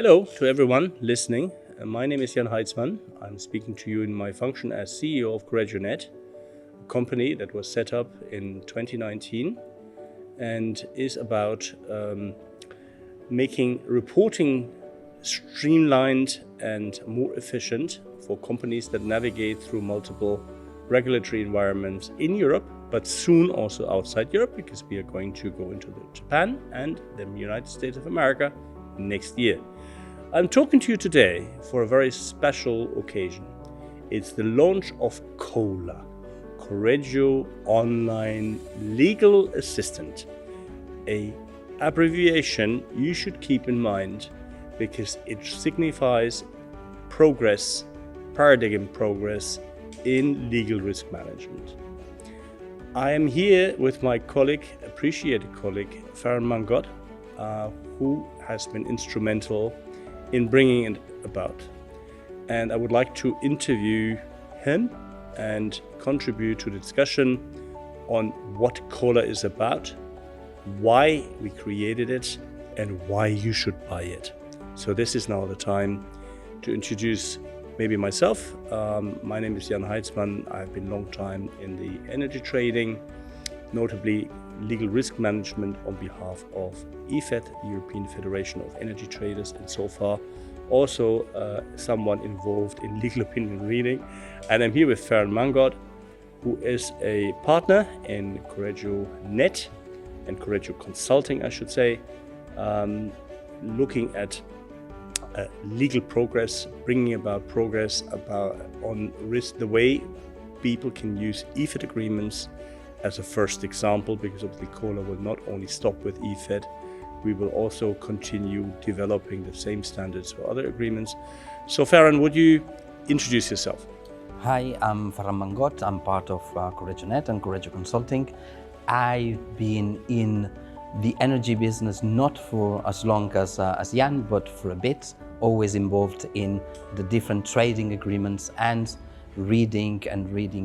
Hello to everyone listening. My name is Haizmann. I'm speaking to you in my function as CEO of Correggio Net, a company that was set up in 2019 and is about making reporting streamlined and more efficient for companies that navigate through multiple regulatory environments in Europe, but soon also outside Europe, because we are going to go into Japan and the United States of America next year. I'm talking to you today for a very special occasion. It's the launch of COLA, Correggio Online Legal Assistant, a abbreviation you should keep in mind because it signifies progress, paradigm progress in legal risk management. I am here with my colleague, appreciated colleague, Farran Mangot, who has been instrumental in bringing it about. And I would like to interview him and contribute to the discussion on what COLA is about, why we created it, and why you should buy it. So this is now the time to introduce maybe myself. My name is Haizmann. I've been a long time in the energy trading, notably legal risk management on behalf of EFET, European Federation of Energy Traders, and so far also someone involved in legal opinion reading. And I'm here with Farran Mangot, who is a partner in Correggio Net and Correggio Consulting, I should say, looking at legal progress, bringing about progress on risk, the way people can use EFET agreements as a first example, because obviously COLA will not only stop with EFET, we will also continue developing the same standards for other agreements. So Farran, would you introduce yourself? Hi, I'm Farran Mangot. I'm part of Correggio Net and Correggio Consulting. I've been in the energy business not for as long as Jan, but for a bit, always involved in the different trading agreements and reading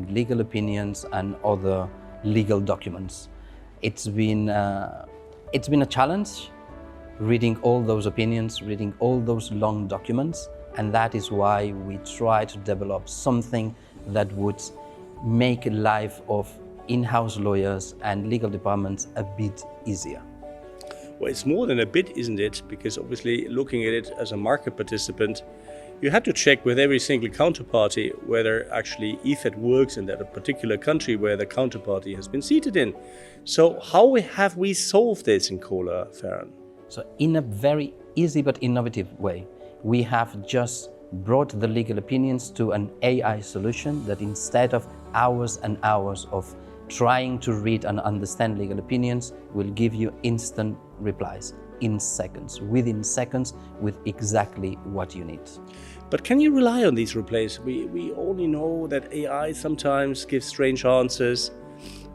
legal opinions and other legal documents. It's been a challenge reading all those opinions, reading all those long documents, and that is why we try to develop something that would make life of in-house lawyers and legal departments a bit easier. Well, it's more than a bit, isn't it? Because obviously looking at it as a market participant, you had to check with every single counterparty whether actually EFET works in that particular country where the counterparty has been seated in. So how have we solved this in COLA, Farran? So in a very easy but innovative way, we have just brought the legal opinions to an AI solution that instead of hours and hours of trying to read and understand legal opinions will give you instant replies in seconds, within seconds, with exactly what you need. But can you rely on these replies? We only know that AI sometimes gives strange answers.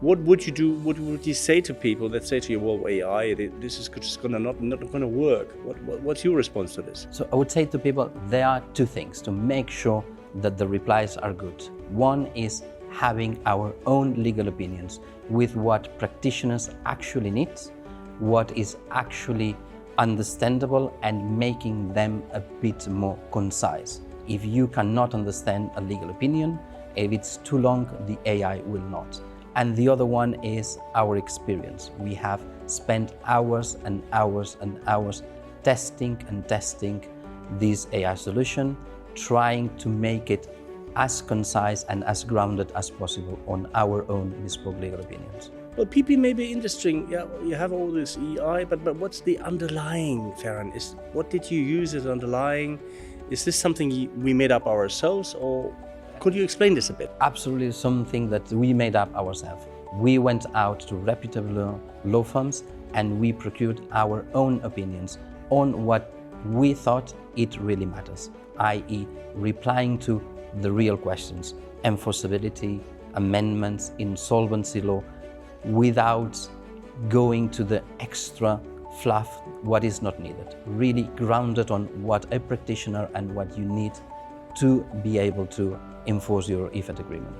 What would you do? What would you say to people that say to you, well, AI, this is just not going to work? What's your response to this? So I would say to people, there are two things to make sure that the replies are good. One is having our own legal opinions with what practitioners actually need, what is actually understandable, and making them a bit more concise. If you cannot understand a legal opinion, if it's too long, the AI will not. And the other one is our experience. We have spent hours and hours and hours testing this AI solution, trying to make it as concise and as grounded as possible on our own bespoke legal opinions. Well, PP may be interesting. Yeah, you have all this AI, but what's the underlying, Farran? What did you use as underlying? Is this something we made up ourselves, or could you explain this a bit? Absolutely something that we made up ourselves. We went out to reputable law firms and we procured our own opinions on what we thought it really matters, i.e. replying to the real questions, enforceability, amendments, insolvency law, without going to the extra fluff, what is not needed. Really grounded on what a practitioner and what you need to be able to enforce your EFET agreement.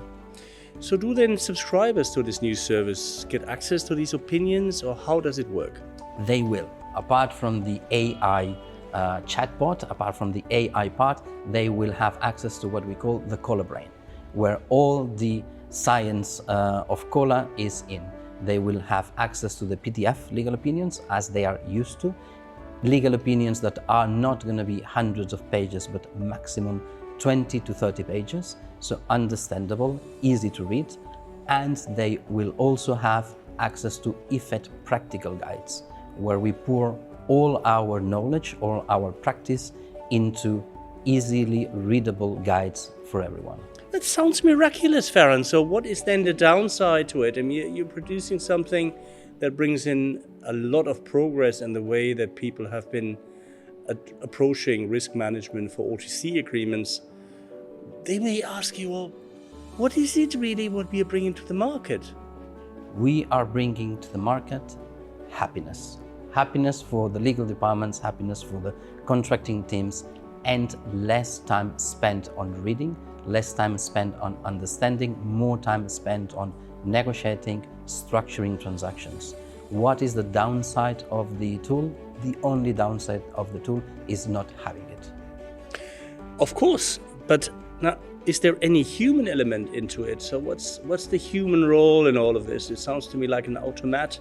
So do then subscribers to this new service get access to these opinions, or how does it work? They will. Apart from the AI chatbot, apart from the AI part, they will have access to what we call the Cola Brain, where all the science of Cola is in. They will have access to the PDF legal opinions as they are used to. Legal opinions that are not going to be hundreds of pages, but maximum 20 to 30 pages. So understandable, easy to read. And they will also have access to EFET practical guides, where we pour all our knowledge, all our practice into easily readable guides for everyone. That sounds miraculous, Farran. So what is then the downside to it? I mean, you're producing something that brings in a lot of progress in the way that people have been approaching risk management for OTC agreements. They may ask you, well, what is it really what we are bringing to the market? We are bringing to the market happiness. Happiness for the legal departments, happiness for the contracting teams, and less time spent on reading, less time spent on understanding, more time spent on negotiating, structuring transactions. What is the downside of the tool? The only downside of the tool is not having it. Of course, but now, is there any human element into it? So what's the human role in all of this? It sounds to me like an automat.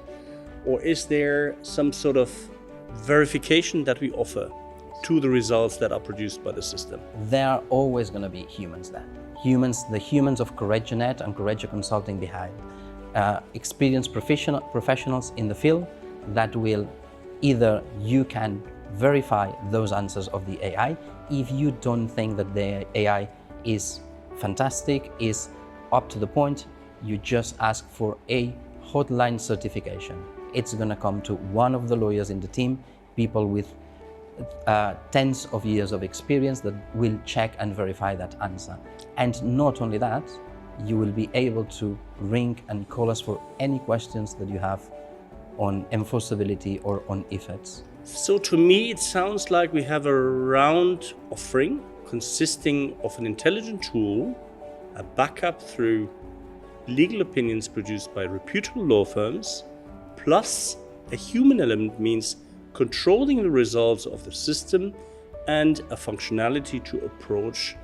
Or is there some sort of verification that we offer to the results that are produced by the system? There are always going to be humans there. The humans of Correggio.net and Correggio Consulting behind. Experienced professionals in the field that will either you can verify those answers of the AI. If you don't think that the AI is fantastic, is up to the point, you just ask for a hotline certification. It's going to come to one of the lawyers in the team, people with tens of years of experience that will check and verify that answer. And not only that, you will be able to ring and call us for any questions that you have on enforceability or on EFETs. So to me, it sounds like we have a round offering consisting of an intelligent tool, a backup through legal opinions produced by reputable law firms, plus a human element means controlling the results of the system and a functionality to approach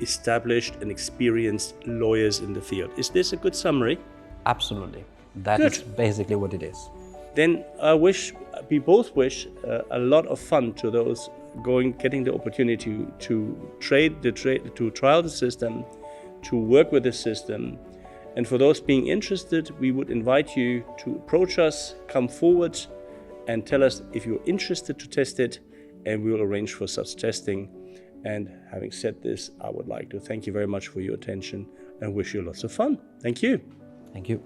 established and experienced lawyers in the field. Is this a good summary? Absolutely. That is basically what it is. Then we both wish a lot of fun to those getting the opportunity to trial the system, to work with the system. And for those being interested, we would invite you to approach us, come forward and tell us if you're interested to test it, and we will arrange for such testing. And having said this, I would like to thank you very much for your attention and wish you lots of fun. Thank you. Thank you.